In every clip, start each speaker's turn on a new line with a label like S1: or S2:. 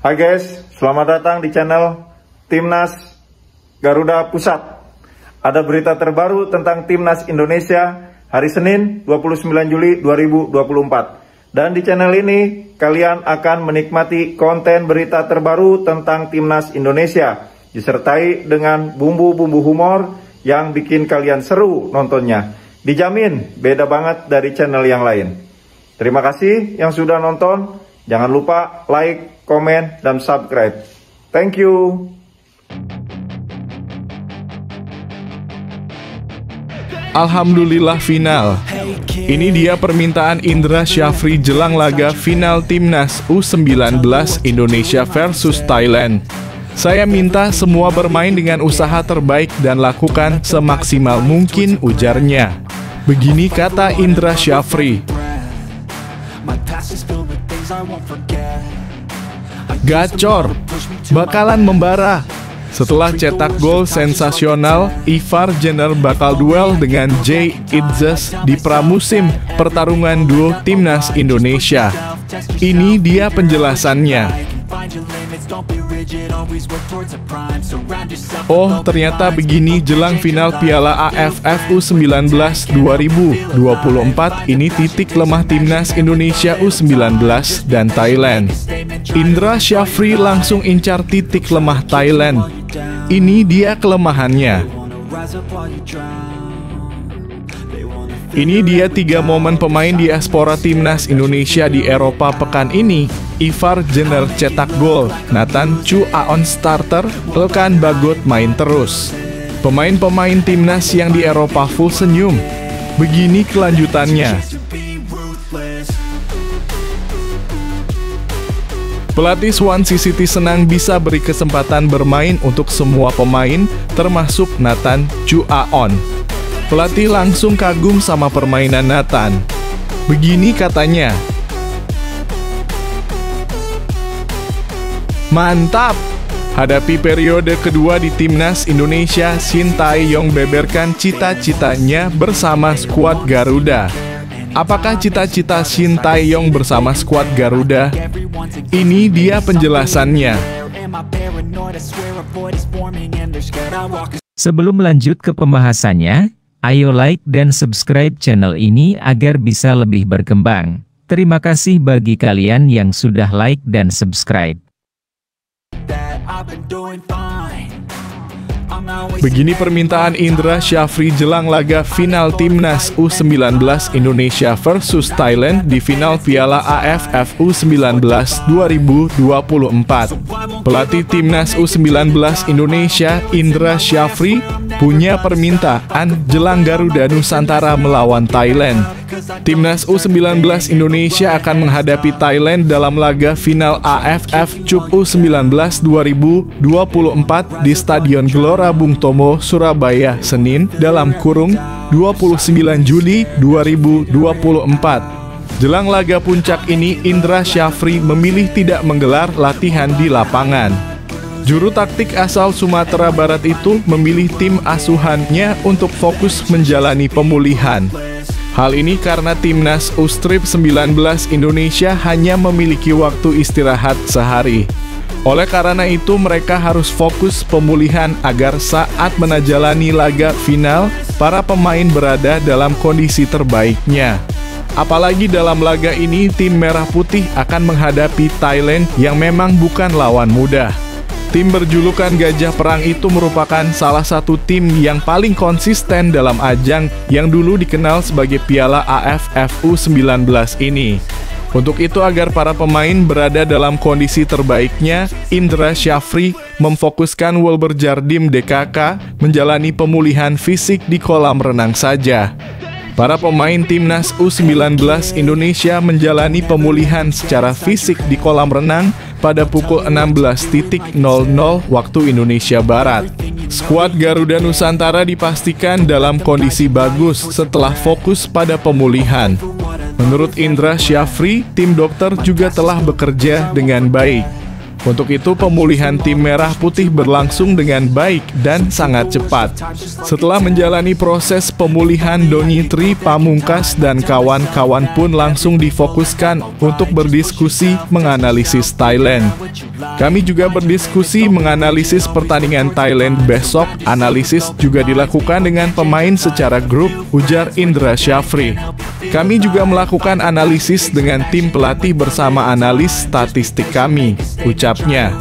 S1: Hai guys, selamat datang di channel Timnas Garuda Pusat. Ada berita terbaru tentang Timnas Indonesia hari Senin 29 Juli 2024. Dan di channel ini kalian akan menikmati konten berita terbaru tentang Timnas Indonesia, disertai dengan bumbu-bumbu humor yang bikin kalian seru nontonnya. Dijamin beda banget dari channel yang lain. Terima kasih yang sudah nonton. Jangan lupa like, komen, dan subscribe. Thank you.
S2: Alhamdulillah final. Ini dia permintaan Indra Syafri jelang laga final Timnas U19 Indonesia versus Thailand. Saya minta semua bermain dengan usaha terbaik dan lakukan semaksimal mungkin, ujarnya. Begini kata Indra Syafri. Gacor, bakalan membara. Setelah cetak gol sensasional, Ivar Jenner bakal duel dengan Jay Idzes di pramusim pertarungan duo Timnas Indonesia. Ini dia penjelasannya. Oh, ternyata begini jelang final Piala AFF U19 2024. Ini titik lemah Timnas Indonesia U19 dan Thailand. Indra Syafri langsung incar titik lemah Thailand. Ini dia kelemahannya. Ini dia 3 momen pemain diaspora Timnas Indonesia di Eropa pekan ini. Ivar Jenner cetak gol, Nathan Chu Aon starter, Elkan Bagot main terus. Pemain-pemain Timnas yang di Eropa full senyum. Begini kelanjutannya. Pelatih Swansea City senang bisa beri kesempatan bermain untuk semua pemain, termasuk Nathan Chu Aon. Pelatih langsung kagum sama permainan Nathan. Begini katanya. Mantap! Hadapi periode kedua di Timnas Indonesia, Shin Tae-yong beberkan cita-citanya bersama skuad Garuda. Apakah cita-cita Shin Tae-yong bersama skuad Garuda? Ini dia penjelasannya.
S3: Sebelum lanjut ke pembahasannya, ayo like dan subscribe channel ini agar bisa lebih berkembang. Terima kasih bagi kalian yang sudah like dan subscribe.
S2: Begini permintaan Indra Syafri jelang laga final Timnas U19 Indonesia versus Thailand di final Piala AFF U19 2024. Pelatih Timnas U19 Indonesia Indra Syafri punya permintaan jelang Garuda Nusantara melawan Thailand. Timnas U19 Indonesia akan menghadapi Thailand dalam laga final AFF Cup U19 2024 di Stadion Gelora Bung Tomo, Surabaya, Senin (29 Juli 2024). Jelang laga puncak ini, Indra Syafri memilih tidak menggelar latihan di lapangan. Juru taktik asal Sumatera Barat itu memilih tim asuhannya untuk fokus menjalani pemulihan. Hal ini karena Timnas U19 Indonesia hanya memiliki waktu istirahat sehari. Oleh karena itu mereka harus fokus pemulihan agar saat menjalani laga final, para pemain berada dalam kondisi terbaiknya. Apalagi dalam laga ini tim Merah Putih akan menghadapi Thailand yang memang bukan lawan mudah. Tim berjulukan Gajah Perang itu merupakan salah satu tim yang paling konsisten dalam ajang yang dulu dikenal sebagai Piala AFF U19 ini. Untuk itu agar para pemain berada dalam kondisi terbaiknya, Indra Syafri memfokuskan Wilber Jardim DKK menjalani pemulihan fisik di kolam renang saja. Para pemain Timnas U19 Indonesia menjalani pemulihan secara fisik di kolam renang pada pukul 16.00 waktu Indonesia Barat. Skuad Garuda Nusantara dipastikan dalam kondisi bagus setelah fokus pada pemulihan. Menurut Indra Syafri, tim dokter juga telah bekerja dengan baik. Untuk itu, pemulihan tim merah putih berlangsung dengan baik dan sangat cepat. Setelah menjalani proses pemulihan, Donny Tri, Pamungkas, dan kawan-kawan pun langsung difokuskan untuk berdiskusi menganalisis Thailand. Kami juga berdiskusi menganalisis pertandingan Thailand besok. Analisis juga dilakukan dengan pemain secara grup, ujar Indra Syafri. Kami juga melakukan analisis dengan tim pelatih bersama analis statistik kami, ucapnya.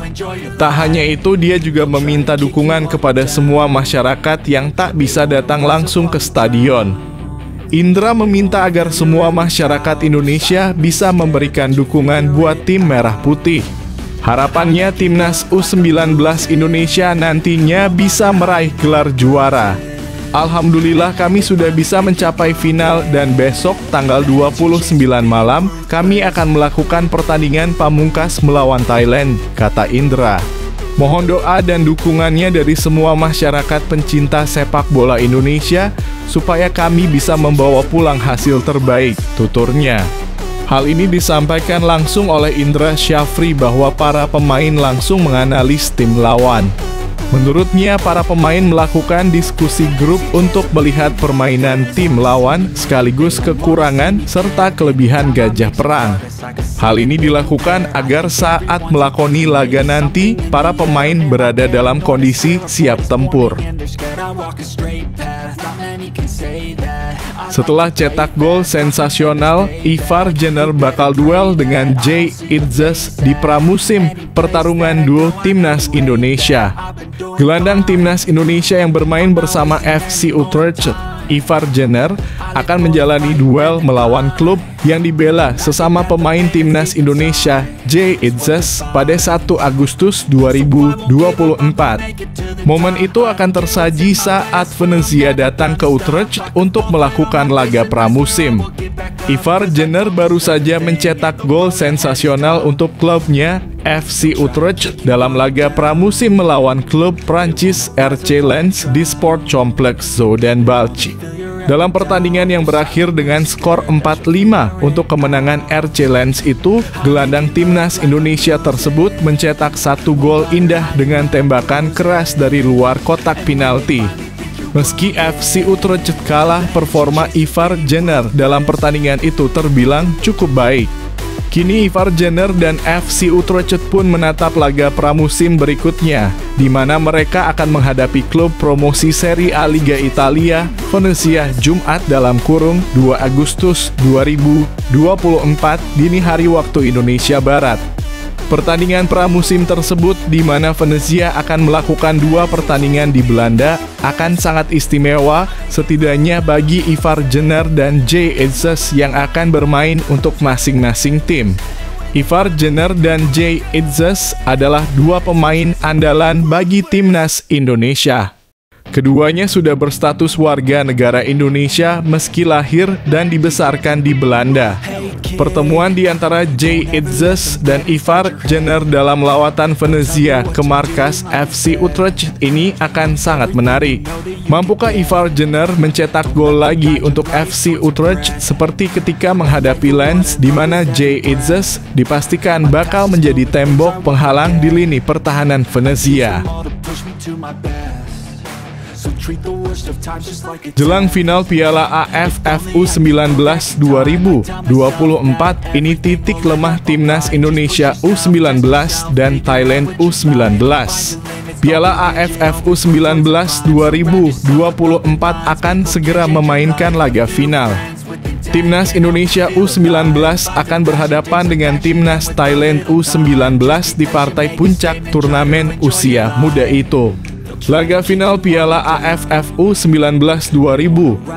S2: Tak hanya itu, dia juga meminta dukungan kepada semua masyarakat yang tak bisa datang langsung ke stadion. Indra meminta agar semua masyarakat Indonesia bisa memberikan dukungan buat tim merah putih. Harapannya timnas U19 Indonesia nantinya bisa meraih gelar juara. Alhamdulillah kami sudah bisa mencapai final dan besok tanggal 29 malam kami akan melakukan pertandingan pamungkas melawan Thailand, kata Indra. Mohon doa dan dukungannya dari semua masyarakat pencinta sepak bola Indonesia supaya kami bisa membawa pulang hasil terbaik, tuturnya. Hal ini disampaikan langsung oleh Indra Syafri bahwa para pemain langsung menganalisis tim lawan. Menurutnya, para pemain melakukan diskusi grup untuk melihat permainan tim lawan sekaligus kekurangan serta kelebihan Gajah Perang. Hal ini dilakukan agar saat melakoni laga nanti, para pemain berada dalam kondisi siap tempur. Setelah cetak gol sensasional, Ivar Jenner bakal duel dengan Jay Idzes di pramusim pertarungan duo Timnas Indonesia. Gelandang Timnas Indonesia yang bermain bersama FC Utrecht, Ivar Jenner, akan menjalani duel melawan klub yang dibela sesama pemain Timnas Indonesia, Jay Idzes, pada 1 Agustus 2024. Momen itu akan tersaji saat Venezia datang ke Utrecht untuk melakukan laga pramusim. Ivar Jenner baru saja mencetak gol sensasional untuk klubnya, FC Utrecht, dalam laga pramusim melawan klub Prancis RC Lens di Sport Complex Zodenbalch. Dalam pertandingan yang berakhir dengan skor 4-5 untuk kemenangan RC Lens itu, gelandang Timnas Indonesia tersebut mencetak 1 gol indah dengan tembakan keras dari luar kotak penalti. Meski FC Utrecht kalah, performa Ivar Jenner dalam pertandingan itu terbilang cukup baik. Kini Ivar Jenner dan FC Utrecht pun menatap laga pramusim berikutnya, di mana mereka akan menghadapi klub promosi Serie A Liga Italia, Venezia, Jumat (2 Agustus 2024) dini hari waktu Indonesia Barat. Pertandingan pramusim tersebut, di mana Venezia akan melakukan 2 pertandingan di Belanda, akan sangat istimewa setidaknya bagi Ivar Jenner dan Jay Idzes yang akan bermain untuk masing-masing tim. Ivar Jenner dan Jay Idzes adalah 2 pemain andalan bagi Timnas Indonesia. Keduanya sudah berstatus warga negara Indonesia meski lahir dan dibesarkan di Belanda. Pertemuan di antara Jay Idzes dan Ivar Jenner dalam lawatan Venezia ke markas FC Utrecht ini akan sangat menarik. Mampukah Ivar Jenner mencetak gol lagi untuk FC Utrecht seperti ketika menghadapi Lens, di mana Jay Idzes dipastikan bakal menjadi tembok penghalang di lini pertahanan Venezia. Jelang final Piala AFF U19 2024, ini titik lemah Timnas Indonesia U19 dan Thailand U19. Piala AFF U19 2024 akan segera memainkan laga final. Timnas Indonesia U19 akan berhadapan dengan Timnas Thailand U19 di partai puncak turnamen usia muda itu. Laga final Piala AFF U19 2024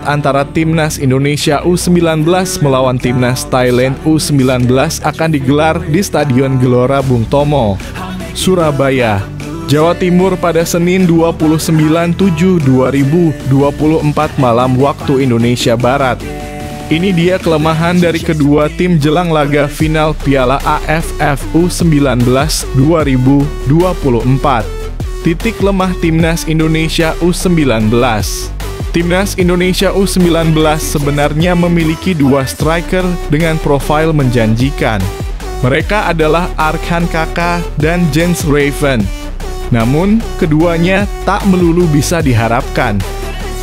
S2: antara Timnas Indonesia U19 melawan Timnas Thailand U19 akan digelar di Stadion Gelora Bung Tomo, Surabaya, Jawa Timur pada Senin 29/7/2024 malam waktu Indonesia Barat. Ini dia kelemahan dari kedua tim jelang laga final Piala AFF U19 2024. Titik lemah Timnas Indonesia U19. Timnas Indonesia U19 sebenarnya memiliki 2 striker dengan profil menjanjikan. Mereka adalah Arkan Kaka dan Jens Raven. Namun, keduanya tak melulu bisa diharapkan.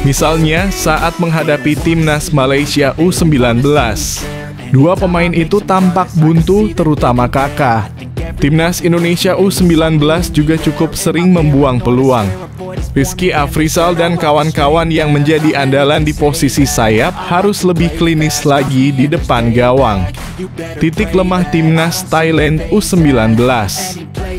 S2: Misalnya saat menghadapi timnas Malaysia U19. Dua pemain itu tampak buntu, terutama Kaka. Timnas Indonesia U19 juga cukup sering membuang peluang. Rizky Afrizal dan kawan-kawan yang menjadi andalan di posisi sayap harus lebih klinis lagi di depan gawang. Titik lemah timnas Thailand U19.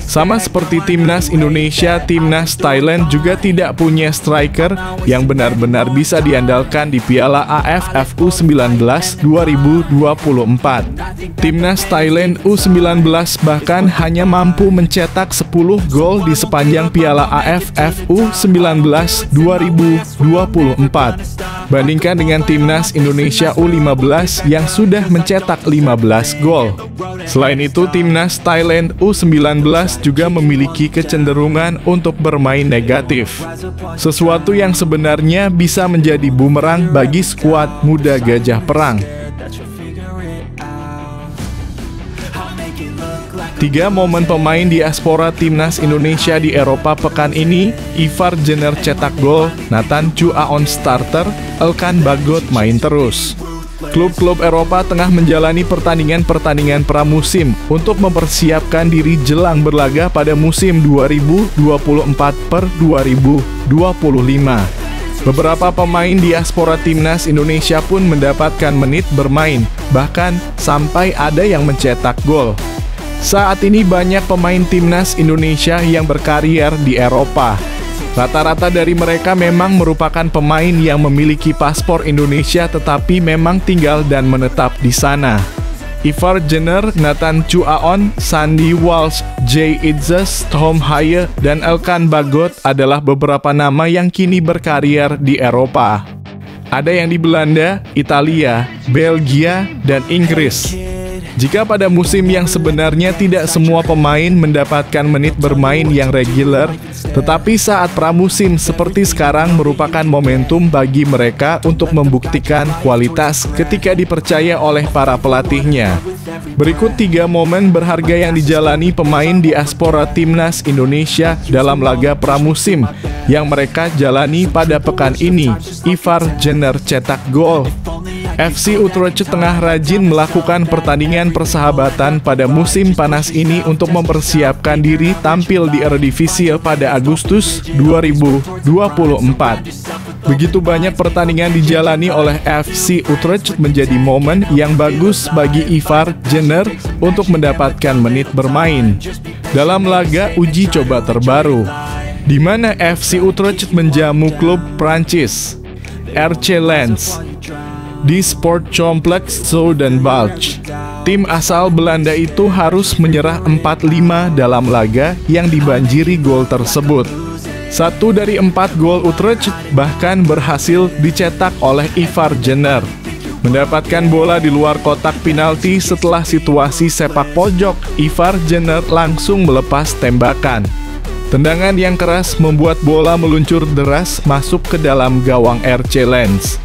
S2: Sama seperti timnas Indonesia, timnas Thailand juga tidak punya striker yang benar-benar bisa diandalkan di Piala AFF U19 2024. Timnas Thailand U19 bahkan hanya mampu mencetak 10 gol di sepanjang Piala AFF U19 2024. Bandingkan dengan timnas Indonesia U15 yang sudah mencetak 15 gol. Selain itu, timnas Thailand U19 juga memiliki kecenderungan untuk bermain negatif. Sesuatu yang sebenarnya bisa menjadi bumerang bagi skuad muda Gajah Perang. 3 momen pemain diaspora timnas Indonesia di Eropa pekan ini: Ivar Jenner cetak gol, Nathan Chu Aon starter, Elkan Bagot main terus. Klub-klub Eropa tengah menjalani pertandingan-pertandingan pramusim untuk mempersiapkan diri jelang berlaga pada musim 2024/2025. Beberapa pemain diaspora timnas Indonesia pun mendapatkan menit bermain, bahkan sampai ada yang mencetak gol. Saat ini banyak pemain timnas Indonesia yang berkarier di Eropa. Rata-rata dari mereka memang merupakan pemain yang memiliki paspor Indonesia tetapi memang tinggal dan menetap di sana. Ivar Jenner, Nathan Chu Aon, Sandy Walsh, Jay Itzes, Tom Haye, dan Elkan Bagot adalah beberapa nama yang kini berkarier di Eropa. Ada yang di Belanda, Italia, Belgia, dan Inggris. Jika pada musim yang sebenarnya tidak semua pemain mendapatkan menit bermain yang reguler, tetapi saat pramusim seperti sekarang merupakan momentum bagi mereka untuk membuktikan kualitas ketika dipercaya oleh para pelatihnya. Berikut 3 momen berharga yang dijalani pemain diaspora timnas Indonesia dalam laga pramusim yang mereka jalani pada pekan ini. Ivar Jenner cetak gol. FC Utrecht tengah rajin melakukan pertandingan persahabatan pada musim panas ini untuk mempersiapkan diri tampil di Eredivisie pada Agustus 2024. Begitu banyak pertandingan dijalani oleh FC Utrecht menjadi momen yang bagus bagi Ivar Jenner untuk mendapatkan menit bermain dalam laga uji coba terbaru, di mana FC Utrecht menjamu klub Prancis RC Lens di Sport Complex Zuidenbalch. Tim asal Belanda itu harus menyerah 4-5 dalam laga yang dibanjiri gol tersebut. 1 dari 4 gol Utrecht bahkan berhasil dicetak oleh Ivar Jenner. Mendapatkan bola di luar kotak penalti setelah situasi sepak pojok, Ivar Jenner langsung melepas tembakan. Tendangan yang keras membuat bola meluncur deras masuk ke dalam gawang RC Lens.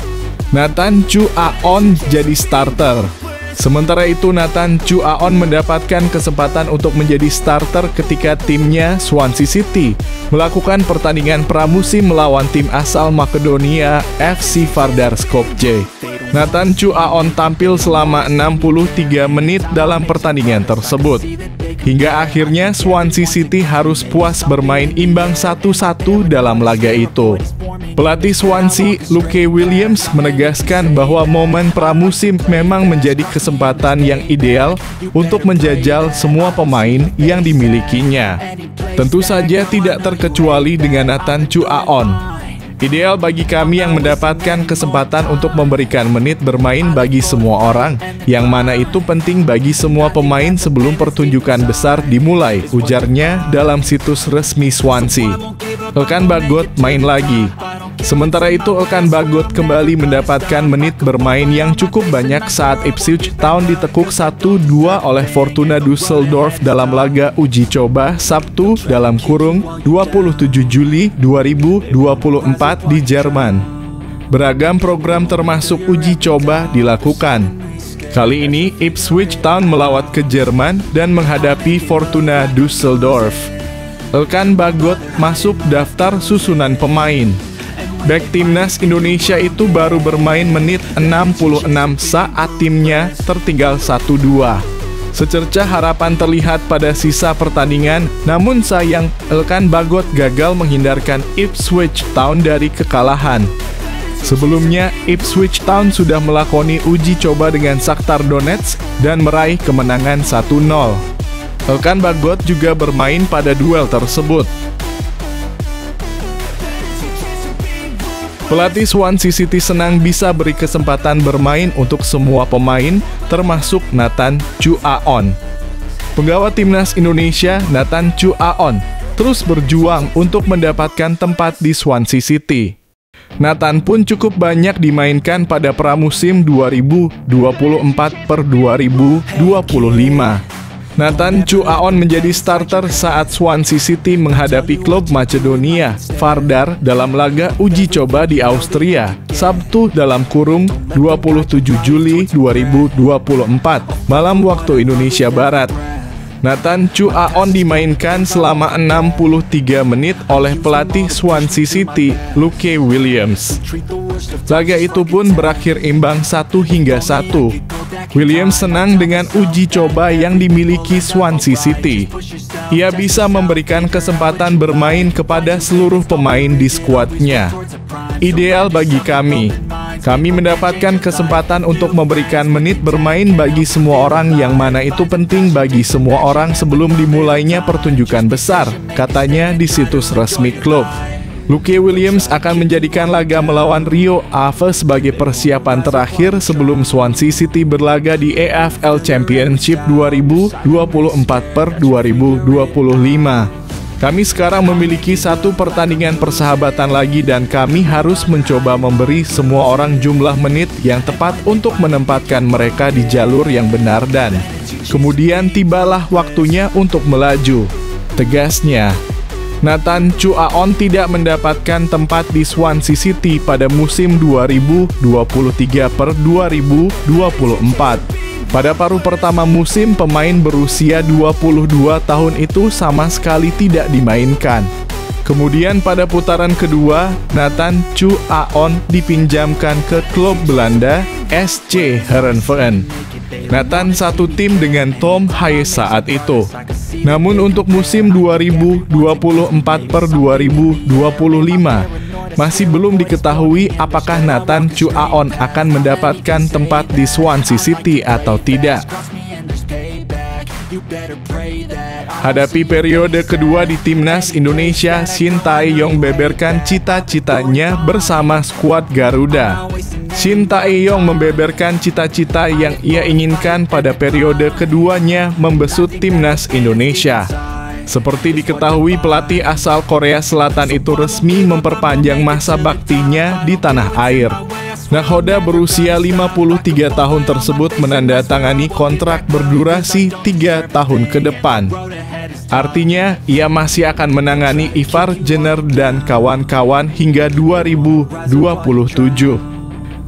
S2: Nathan Chu Aon jadi starter. Sementara itu, Nathan Chu Aon mendapatkan kesempatan untuk menjadi starter ketika timnya Swansea City melakukan pertandingan pramusim melawan tim asal Makedonia FC Vardar Skopje. Nathan Chu Aon tampil selama 63 menit dalam pertandingan tersebut. Hingga akhirnya Swansea City harus puas bermain imbang 1-1 dalam laga itu. Pelatih Swansea, Luke Williams, menegaskan bahwa momen pramusim memang menjadi kesempatan yang ideal untuk menjajal semua pemain yang dimilikinya. Tentu saja tidak terkecuali dengan Nathan Chu Aon. Ideal bagi kami yang mendapatkan kesempatan untuk memberikan menit bermain bagi semua orang, yang mana itu penting bagi semua pemain sebelum pertunjukan besar dimulai, ujarnya dalam situs resmi Swansea. Elkan Bagot main lagi. Sementara itu, Elkan Bagot kembali mendapatkan menit bermain yang cukup banyak saat Ipswich Town ditekuk 1-2 oleh Fortuna Düsseldorf dalam laga uji coba Sabtu (27 Juli 2024) di Jerman. Beragam program termasuk uji coba dilakukan. Kali ini Ipswich Town melawat ke Jerman dan menghadapi Fortuna Düsseldorf. Elkan Bagot masuk daftar susunan pemain. Bek timnas Indonesia itu baru bermain menit 66 saat timnya tertinggal 1-2. Secercah harapan terlihat pada sisa pertandingan, namun sayang Elkan Bagot gagal menghindarkan Ipswich Town dari kekalahan. Sebelumnya, Ipswich Town sudah melakoni uji coba dengan Shakhtar Donetsk dan meraih kemenangan 1-0. Elkan Bagot juga bermain pada duel tersebut. Pelatih Swansea City senang bisa beri kesempatan bermain untuk semua pemain, termasuk Nathan Chu Aon. Penggawa timnas Indonesia, Nathan Chu Aon, terus berjuang untuk mendapatkan tempat di Swansea City. Nathan pun cukup banyak dimainkan pada pramusim 2024/2025. Nathan Chu Aon menjadi starter saat Swansea City menghadapi klub Macedonia, Vardar, dalam laga uji coba di Austria, Sabtu (27 Juli 2024), malam waktu Indonesia Barat. Nathan Chu Aon dimainkan selama 63 menit oleh pelatih Swansea City, Luke Williams. Laga itu pun berakhir imbang 1-1. Williams senang dengan uji coba yang dimiliki Swansea City. Ia bisa memberikan kesempatan bermain kepada seluruh pemain di skuadnya. Ideal bagi kami. Kami mendapatkan kesempatan untuk memberikan menit bermain bagi semua orang, yang mana itu penting bagi semua orang sebelum dimulainya pertunjukan besar, katanya di situs resmi klub. Luke Williams akan menjadikan laga melawan Rio Ave sebagai persiapan terakhir sebelum Swansea City berlaga di EFL Championship 2024/2025. Kami sekarang memiliki satu pertandingan persahabatan lagi dan kami harus mencoba memberi semua orang jumlah menit yang tepat untuk menempatkan mereka di jalur yang benar dan kemudian tibalah waktunya untuk melaju, tegasnya. Nathan Chu Aon tidak mendapatkan tempat di Swansea City pada musim 2023/2024. Pada paruh pertama musim, pemain berusia 22 tahun itu sama sekali tidak dimainkan. Kemudian pada putaran kedua, Nathan Chu Aon dipinjamkan ke klub Belanda SC Heerenveen. Nathan satu tim dengan Tom Hayes saat itu. Namun untuk musim 2024/2025, masih belum diketahui apakah Nathan Chu Aon akan mendapatkan tempat di Swansea City atau tidak. Hadapi periode kedua di timnas Indonesia, Shin Tae-yong beberkan cita-citanya bersama skuad Garuda. Shin Tae-yong membeberkan cita-cita yang ia inginkan pada periode keduanya membesut timnas Indonesia. Seperti diketahui, pelatih asal Korea Selatan itu resmi memperpanjang masa baktinya di tanah air. Nakhoda berusia 53 tahun tersebut menandatangani kontrak berdurasi 3 tahun ke depan. Artinya, ia masih akan menangani Ivar Jenner dan kawan-kawan hingga 2027.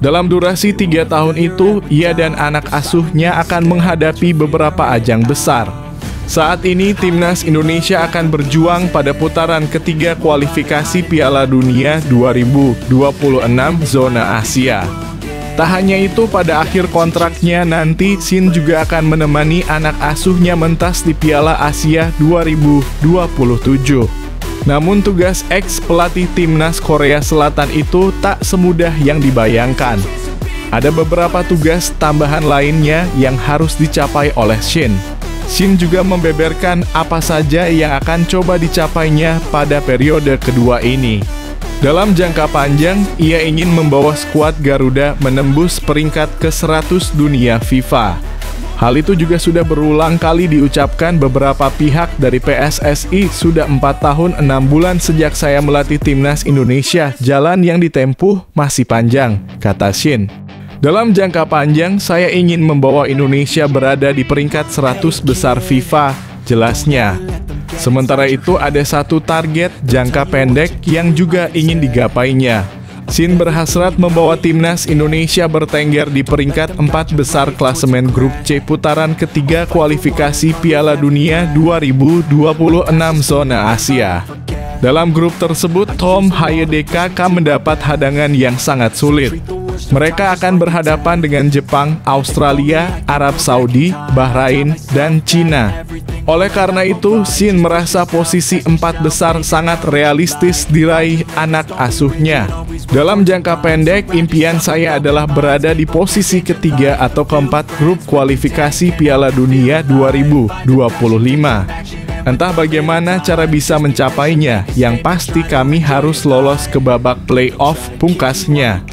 S2: Dalam durasi 3 tahun itu, ia dan anak asuhnya akan menghadapi beberapa ajang besar. Saat ini, timnas Indonesia akan berjuang pada putaran ketiga kualifikasi Piala Dunia 2026 zona Asia. Tak hanya itu, pada akhir kontraknya nanti, Shin juga akan menemani anak asuhnya mentas di Piala Asia 2027. Namun tugas ex-pelatih timnas Korea Selatan itu tak semudah yang dibayangkan. Ada beberapa tugas tambahan lainnya yang harus dicapai oleh Shin. Shin juga membeberkan apa saja yang akan coba dicapainya pada periode kedua ini. Dalam jangka panjang, ia ingin membawa skuad Garuda menembus peringkat ke-100 dunia FIFA. Hal itu juga sudah berulang kali diucapkan beberapa pihak dari PSSI. Sudah 4 tahun 6 bulan sejak saya melatih timnas Indonesia, jalan yang ditempuh masih panjang, kata Shin. Dalam jangka panjang, saya ingin membawa Indonesia berada di peringkat 100 besar FIFA, jelasnya. Sementara itu, ada satu target jangka pendek yang juga ingin digapainya. Shin berhasrat membawa timnas Indonesia bertengger di peringkat 4 besar klasemen grup C putaran ketiga kualifikasi Piala Dunia 2026 zona Asia. Dalam grup tersebut, Tom Hayedeka mendapat hadangan yang sangat sulit. Mereka akan berhadapan dengan Jepang, Australia, Arab Saudi, Bahrain, dan Cina. Oleh karena itu, Shin merasa posisi 4 besar sangat realistis diraih anak asuhnya. Dalam jangka pendek, impian saya adalah berada di posisi ketiga atau keempat grup kualifikasi Piala Dunia 2025. Entah bagaimana cara bisa mencapainya, yang pasti kami harus lolos ke babak playoff pungkasnya.